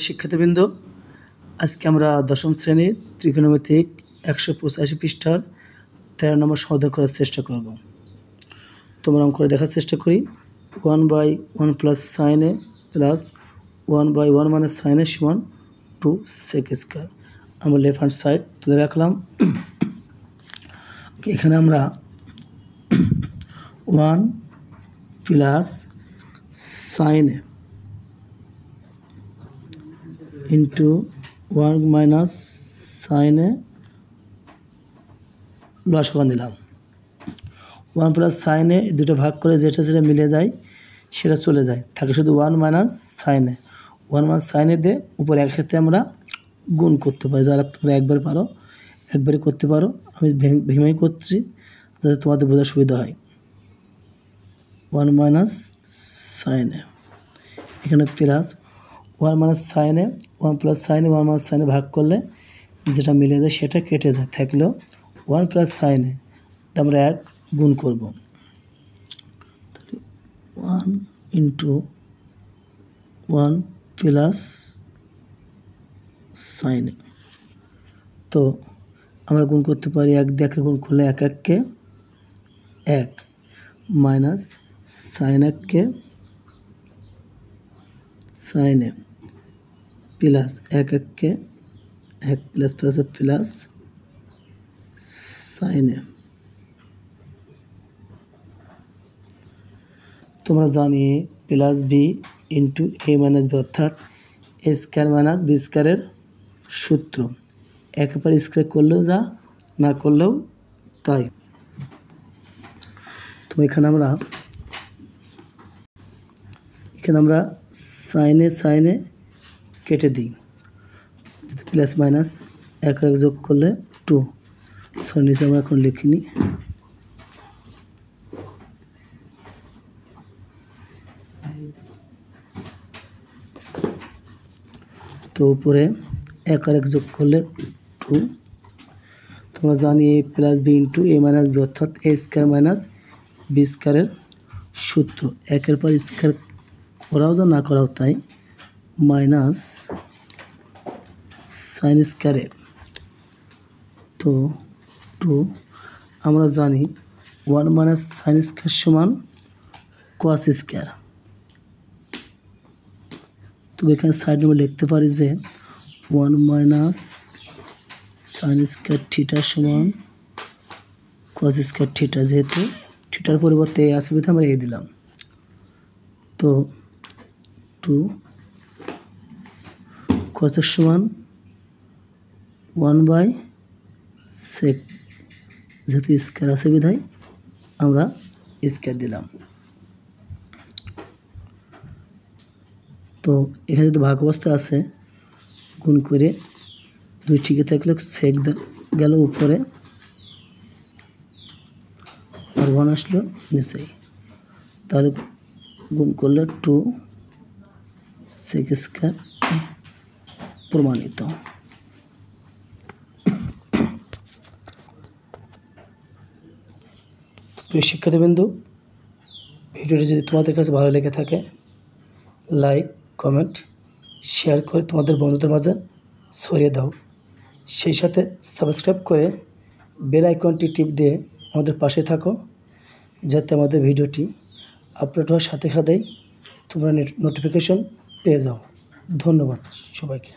শিক্ষার্থীবৃন্দ, আজকে আমরা দশম শ্রেণীর ত্রিকোণমিতিক 185 পৃষ্ঠার 13 নম্বর সমাধান করার চেষ্টা করব। তোমরা অঙ্ক করে দেখার চেষ্টা করি। 1/1 প্লাস সাইন এ প্লাস 1/1 মাইনাস সাইন এ সমান 2 সেক স্কয়ার। আমরা লেফট হ্যান্ড সাইড তুলে রাখলাম। এখানে আমরা 1 প্লাস সাইন এ इंटू 1 माइनस साइन ए लसगु निलाम 1 प्लस साइन ए दुটো भाग করে যেটা যেটা মিলে যায় সেটা চলে যায়, থাকে শুধু 1 মাইনাস সাইন এ। 1 মাইনাস সাইন এ দিয়ে উপরে এক সাথে আমরা গুণ করতে পারি। যারা তোমরা একবার পারো একবারই করতে পারো, আমি ভেঙে করছি যাতে তোমাদের বোঝার সুবিধা হয়। 1 মাইনাস সাইন এ, এখানে প্লাস 1 মাইনাস সাইন এ 1 প্লাস সাইন এ 1 মাইনাস সাইন এ ভাগ করলে যেটা মিলে যায় সেটা কেটে যায়, থাকলো 1 প্লাস সাইন এ। আমরা 1 গুণ করব, তাহলে 1 ইন্টু 1 প্লাস সাইন এ। তো আমরা গুণ করতে পারি 1 দিয়ে 1 গুণ করলে 1 1 কে 1 মাইনাস সাইন 1 কে साइन ए प्लस 1 1 के 1 प्लस प्लस प्लस साइन ए। तुम्हारा जानिए प्लस बी इंटू ए माइनस बी अर्थात ए स्क्वायर माइनस बी स्क्वायर सूत्र एक पर स्क्वायर कर लो जा ना कर लो ताई। तो এখানে আমরা সাইনে কেটে দিই, প্লাস মাইনাস 1 1 যোগ করলে 2। সরি নিচে আমরা এখন লিখিনি। তো উপরে 1 1 যোগ করলে 2। তোমরা জানি a plus B into A minus B অর্থাৎ এ স্কয়ার মাইনাস বি স্কয়ারের সূত্র। একের পর স্কয়ার করাও যা না করাও তাই, মাইনাস সাইন স্কয়ারে। তো 2 আমরা জানি 1 মাইনাস সাইন স্কয়ার সমান কস স্কয়ার। তো এখানে সাইড আমরা লিখতে পারি যে 1 মাইনাস সাইন স্কয়ার থিটা সমান কস স্কয়ার থিটা, যেহেতু থিটার পরিবর্তে এ আছে বিধায় আমরা এ দিলাম। তো 2 cos x সমান 1/sec, যেহেতু স্কয়ার আছে বিধায় আমরা স্কয়ার দিলাম। তো এখানে যদি ভাগ অবস্থা আছে গুণ করে 2 ঠিকই থাকলে সেক গেল উপরে আর 1 আসলো নিচে, তাহলে গুণ করলে 2 সেক স্কয়ার প্রমাণিত। প্রিয় শিক্ষার্থীবৃন্দ, ভিডিওটি যদি তোমাদের কাছে ভালো লেগে থাকে লাইক কমেন্ট শেয়ার করে তোমাদের বন্ধুদের মাঝে ছড়িয়ে দাও। সেই সাথে সাবস্ক্রাইব করে বেল আইকনটি টিপ দিয়ে আমাদের পাশে থাকো, যাতে আমাদের ভিডিওটি আপলোড হওয়ার সাথে সাথেই তোমরা নোটিফিকেশন পেয়ে যাও। ধন্যবাদ সবাইকে।